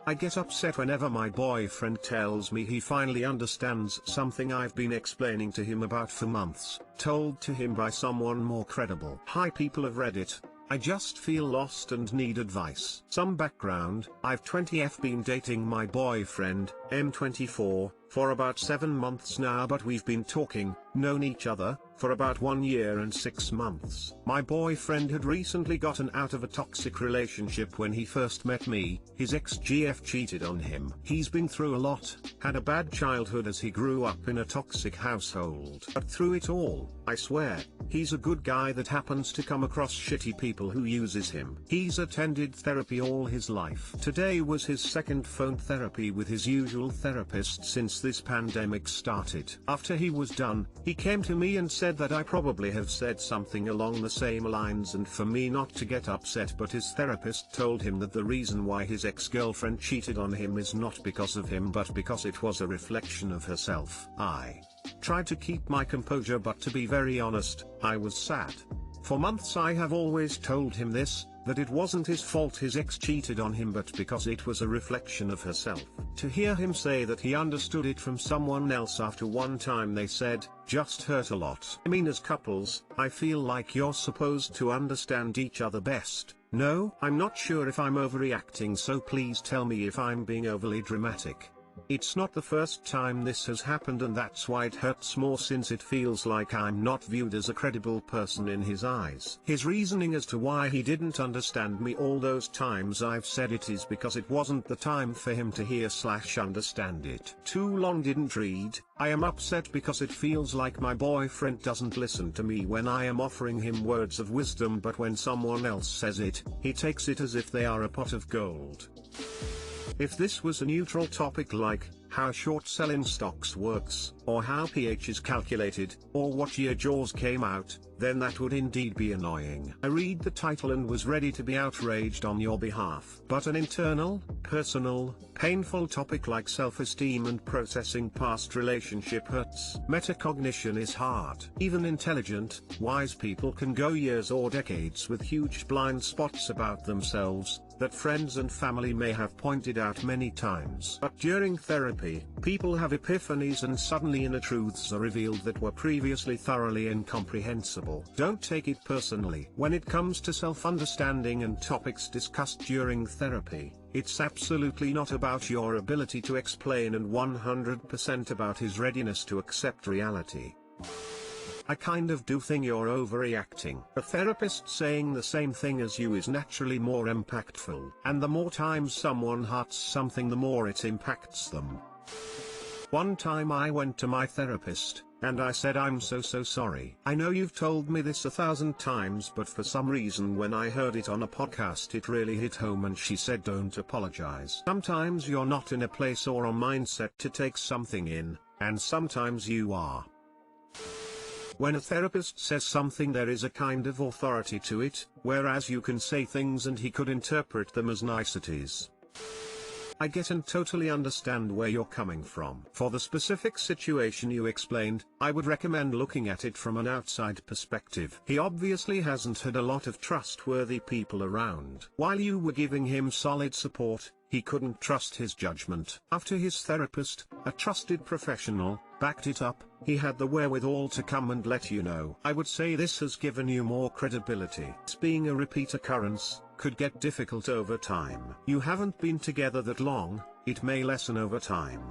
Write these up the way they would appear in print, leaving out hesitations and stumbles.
I get upset whenever my boyfriend tells me he finally understands something I've been explaining to him about for months, told to him by someone more credible. Hi people of Reddit. I just feel lost and need advice. Some background: I've 20f been dating my boyfriend, M24, for about 7 months now, but we've been talking, known each other, for about 1 year and 6 months. My boyfriend had recently gotten out of a toxic relationship when he first met me. His ex-GF cheated on him. He's been through a lot, had a bad childhood as he grew up in a toxic household. But through it all, I swear, he's a good guy that happens to come across shitty people who uses him. He's attended therapy all his life. Today was his second phone therapy with his usual therapist since this pandemic started. After he was done, he came to me and said that I probably have said something along the same lines and for me not to get upset, but his therapist told him that the reason why his ex-girlfriend cheated on him is not because of him but because it was a reflection of herself. I tried to keep my composure, but to be very honest, I was sad. For months I have always told him this, that it wasn't his fault his ex cheated on him but because it was a reflection of herself. To hear him say that he understood it from someone else after one time they said, just hurt a lot. I mean, as couples, I feel like you're supposed to understand each other best. No, I'm not sure if I'm overreacting, so please tell me if I'm being overly dramatic. It's not the first time this has happened, and that's why it hurts more, since it feels like I'm not viewed as a credible person in his eyes. His reasoning as to why he didn't understand me all those times I've said it is because it wasn't the time for him to hear/understand it. Too long didn't read. I am upset because it feels like my boyfriend doesn't listen to me when I am offering him words of wisdom, but when someone else says it, he takes it as if they are a pot of gold. If this was a neutral topic like how short selling stocks works, or how pH is calculated, or what year Jaws came out, then that would indeed be annoying. I read the title and was ready to be outraged on your behalf. But an internal, personal, painful topic like self-esteem and processing past relationship hurts. Metacognition is hard. Even intelligent, wise people can go years or decades with huge blind spots about themselves, that friends and family may have pointed out many times. But during therapy, people have epiphanies and suddenly inner truths are revealed that were previously thoroughly incomprehensible. Don't take it personally. When it comes to self-understanding and topics discussed during therapy, it's absolutely not about your ability to explain and 100% about his readiness to accept reality. I kind of do think you're overreacting. A therapist saying the same thing as you is naturally more impactful, and the more times someone hearts something, the more it impacts them. One time I went to my therapist, and I said, I'm so sorry. I know you've told me this 1,000 times, but for some reason when I heard it on a podcast it really hit home, and she said, don't apologize. Sometimes you're not in a place or a mindset to take something in, and sometimes you are. When a therapist says something, there is a kind of authority to it, whereas you can say things and he could interpret them as niceties. I get and totally understand where you're coming from. For the specific situation you explained, I would recommend looking at it from an outside perspective. He obviously hasn't had a lot of trustworthy people around. While you were giving him solid support, he couldn't trust his judgment. After his therapist, a trusted professional, backed it up, he had the wherewithal to come and let you know. I would say this has given you more credibility. This being a repeat occurrence, could get difficult over time. You haven't been together that long, it may lessen over time.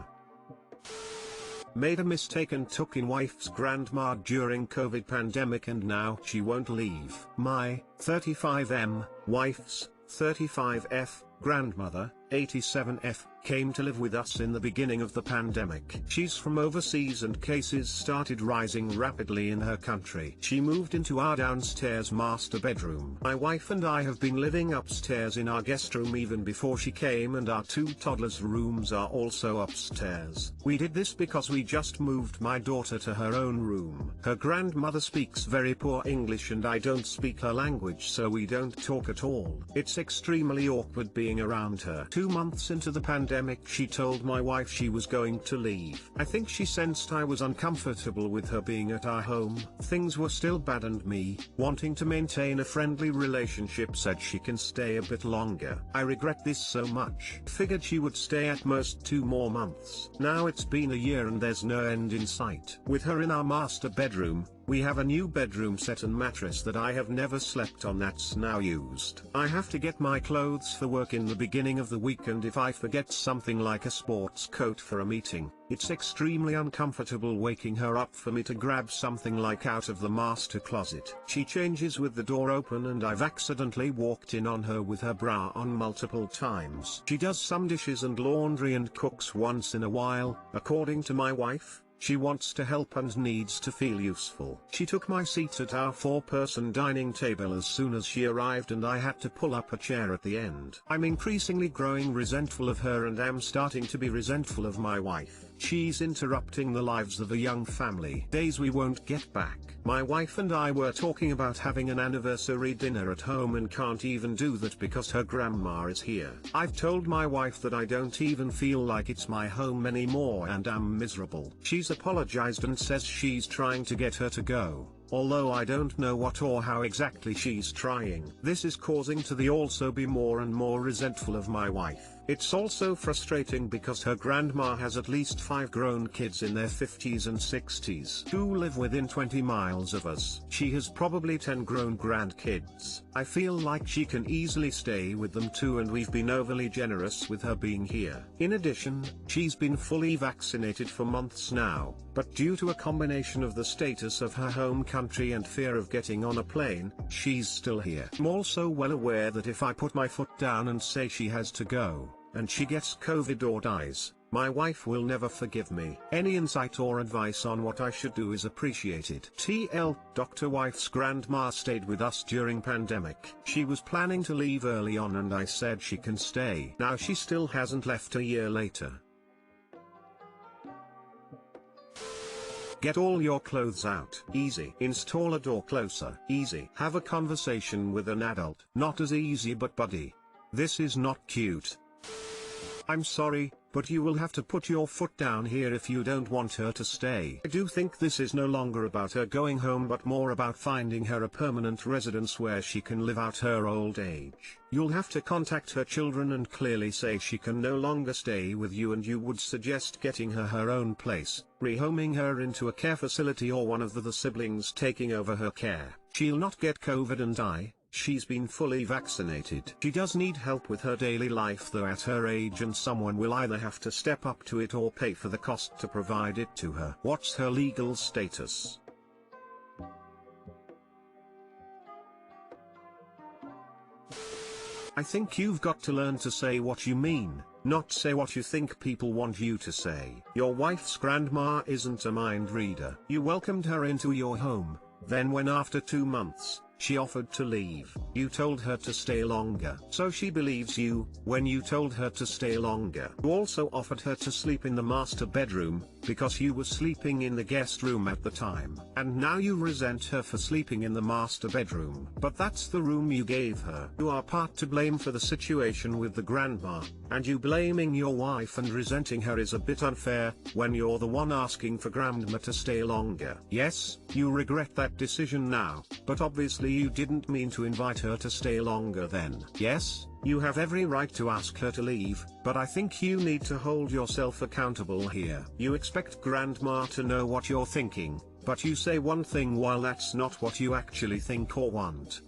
Made a mistake and took in wife's grandma during COVID pandemic and now she won't leave. My 35M, wife's 35F, grandmother, 87F, came to live with us in the beginning of the pandemic. She's from overseas and cases started rising rapidly in her country. She moved into our downstairs master bedroom. My wife and I have been living upstairs in our guest room even before she came, and our 2 toddlers' rooms are also upstairs. We did this because we just moved my daughter to her own room. Her grandmother speaks very poor English and I don't speak her language, so we don't talk at all. It's extremely awkward being around her. 2 2 months into the pandemic she told my wife she was going to leave. I think she sensed I was uncomfortable with her being at our home. Things were still bad and me, wanting to maintain a friendly relationship, said she can stay a bit longer. I regret this so much. Figured she would stay at most 2 more months. Now it's been a year and there's no end in sight. With her in our master bedroom, we have a new bedroom set and mattress that I have never slept on that's now used. I have to get my clothes for work in the beginning of the week, and if I forget something like a sports coat for a meeting, it's extremely uncomfortable waking her up for me to grab something like out of the master closet. She changes with the door open and I've accidentally walked in on her with her bra on multiple times. She does some dishes and laundry and cooks once in a while. According to my wife, she wants to help and needs to feel useful. She took my seat at our 4-person dining table as soon as she arrived and I had to pull up a chair at the end. I'm increasingly growing resentful of her and am starting to be resentful of my wife. She's interrupting the lives of a young family. Days we won't get back. My wife and I were talking about having an anniversary dinner at home and can't even do that because her grandma is here. I've told my wife that I don't even feel like it's my home anymore and am miserable. She's apologized and says she's trying to get her to go, although I don't know what or how exactly she's trying. This is causing to also be more and more resentful of my wife. It's also frustrating because her grandma has at least 5 grown kids in their 50s and 60s who live within 20 miles of us. She has probably 10 grown grandkids. I feel like she can easily stay with them too, and we've been overly generous with her being here. In addition, she's been fully vaccinated for months now, but due to a combination of the status of her home country and fear of getting on a plane, she's still here. I'm also well aware that if I put my foot down and say she has to go, and she gets COVID or dies, my wife will never forgive me. Any insight or advice on what I should do is appreciated. TL, Dr. Wife's grandma stayed with us during pandemic. She was planning to leave early on and I said she can stay. Now she still hasn't left a year later. Get all your clothes out. Easy. Install a door closer. Easy. Have a conversation with an adult. Not as easy but buddy. This is not cute. I'm sorry, but you will have to put your foot down here if you don't want her to stay. I do think this is no longer about her going home but more about finding her a permanent residence where she can live out her old age. You'll have to contact her children and clearly say she can no longer stay with you, and you would suggest getting her own place, rehoming her into a care facility or one of the siblings taking over her care. She'll not get COVID and die. She's been fully vaccinated. She does need help with her daily life though at her age, and someone will either have to step up to it or pay for the cost to provide it to her. What's her legal status? I think you've got to learn to say what you mean, not say what you think people want you to say. Your wife's grandma isn't a mind reader. You welcomed her into your home, then when after 2 months, she offered to leave, you told her to stay longer. So she believes you. When you told her to stay longer, you also offered her to sleep in the master bedroom, because you were sleeping in the guest room at the time. And now you resent her for sleeping in the master bedroom. But that's the room you gave her. You are part to blame for the situation with the grandma, and you blaming your wife and resenting her is a bit unfair, when you're the one asking for grandma to stay longer. Yes, you regret that decision now, but obviously you didn't mean to invite her to stay longer then. Yes, you have every right to ask her to leave, but I think you need to hold yourself accountable here. You expect grandma to know what you're thinking, but you say one thing while that's not what you actually think or want.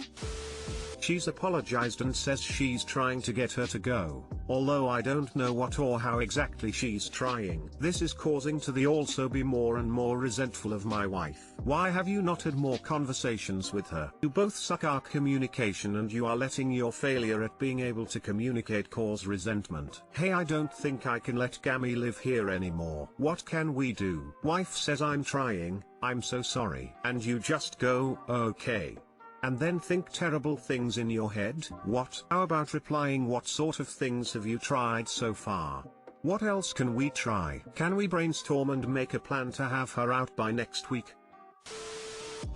She's apologized and says she's trying to get her to go, although I don't know what or how exactly she's trying. This is causing to also be more and more resentful of my wife. Why have you not had more conversations with her? You both suck at communication and you are letting your failure at being able to communicate cause resentment. Hey, I don't think I can let Gammy live here anymore. What can we do? Wife says I'm trying, I'm so sorry. And you just go, okay. And then think terrible things in your head? What? How about replying, what sort of things have you tried so far? What else can we try? Can we brainstorm and make a plan to have her out by next week?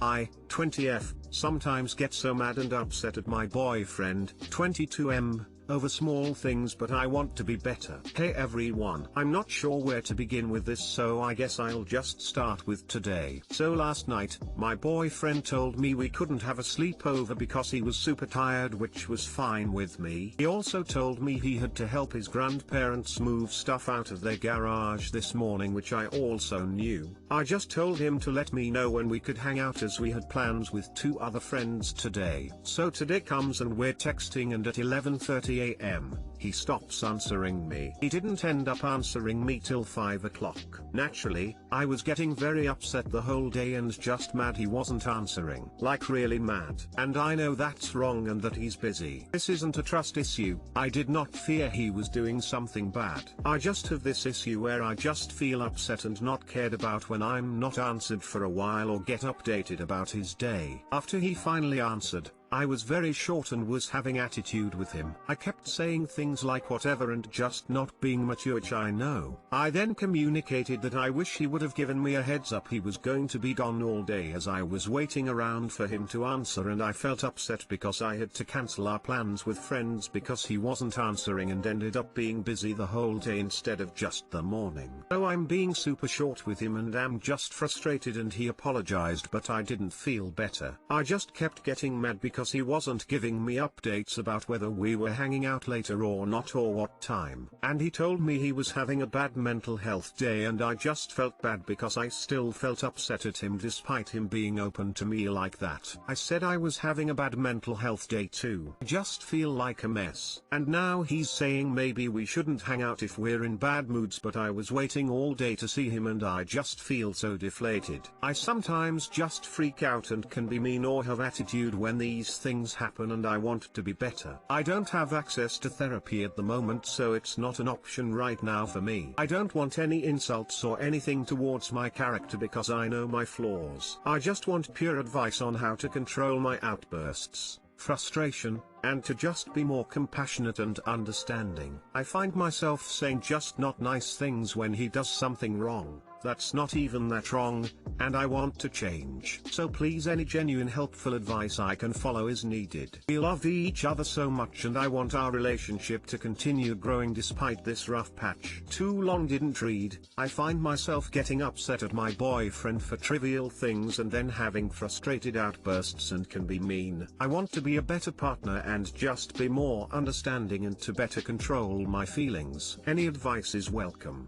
I, 20F, sometimes get so mad and upset at my boyfriend, 22M, over small things, but I want to be better. Hey everyone, I'm not sure where to begin with this, so I guess I'll just start with today. So last night, my boyfriend told me we couldn't have a sleepover because he was super tired, which was fine with me. He also told me he had to help his grandparents move stuff out of their garage this morning, which I also knew. I just told him to let me know when we could hang out as we had plans with 2 other friends today. So today comes and we're texting, and at 11:30 a.m., he stops answering me. He didn't end up answering me till 5 o'clock. Naturally, I was getting very upset the whole day and just mad he wasn't answering. Like really mad. And I know that's wrong and that he's busy. This isn't a trust issue. I did not fear he was doing something bad. I just have this issue where I just feel upset and not cared about when I'm not answered for a while or get updated about his day. After he finally answered, I was very short and was having attitude with him. I kept saying things like whatever and just not being mature, which I know. I then communicated that I wish he would have given me a heads up he was going to be gone all day, as I was waiting around for him to answer, and I felt upset because I had to cancel our plans with friends because he wasn't answering and ended up being busy the whole day instead of just the morning. So I'm being super short with him and am just frustrated, and he apologized, but I didn't feel better. I just kept getting mad because he wasn't giving me updates about whether we were hanging out later or not or what time. And he told me he was having a bad mental health day, and I just felt bad because I still felt upset at him despite him being open to me like that. I said I was having a bad mental health day too. I just feel like a mess. And now he's saying maybe we shouldn't hang out if we're in bad moods, but I was waiting all day to see him and I just feel so deflated. I sometimes just freak out and can be mean or have attitude when these things happen, and I want to be better. I don't have access to therapy at the moment, so it's not an option right now for me. I don't want any insults or anything towards my character because I know my flaws. I just want pure advice on how to control my outbursts, frustration, and to just be more compassionate and understanding. I find myself saying just not nice things when he does something wrong that's not even that wrong, and I want to change. So please, any genuine helpful advice I can follow is needed. We love each other so much and I want our relationship to continue growing despite this rough patch. Too long didn't read. I find myself getting upset at my boyfriend for trivial things and then having frustrated outbursts and can be mean. I want to be a better partner and just be more understanding and to better control my feelings. Any advice is welcome.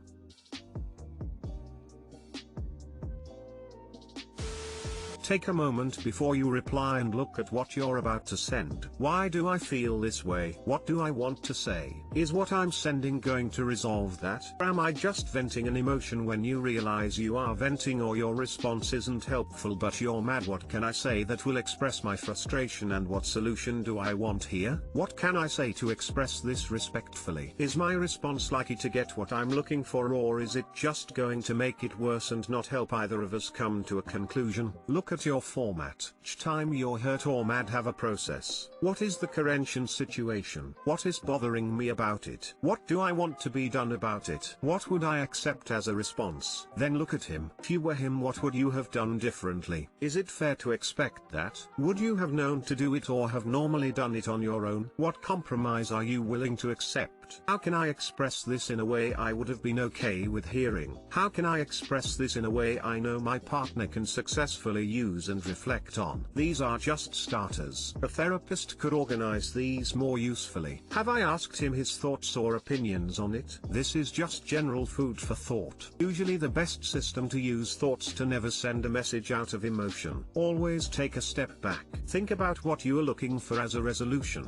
Take a moment before you reply and look at what you're about to send. Why do I feel this way? What do I want to say? Is what I'm sending going to resolve that? Or am I just venting an emotion when you realize you are venting, or your response isn't helpful but you're mad? What can I say that will express my frustration, and what solution do I want here? What can I say to express this respectfully? Is my response likely to get what I'm looking for, or is it just going to make it worse and not help either of us come to a conclusion? Look at your format. Each time you're hurt or mad, have a process. What is the current situation? What is bothering me about it? What do I want to be done about it? What would I accept as a response? Then look at him. If you were him, what would you have done differently? Is it fair to expect that? Would you have known to do it or have normally done it on your own? What compromise are you willing to accept? How can I express this in a way I would have been okay with hearing? How can I express this in a way I know my partner can successfully use and reflect on? These are just starters. A therapist could organize these more usefully. Have I asked him his thoughts or opinions on it? This is just general food for thought. Usually the best system to use: thoughts to never send a message out of emotion. Always take a step back. Think about what you are looking for as a resolution.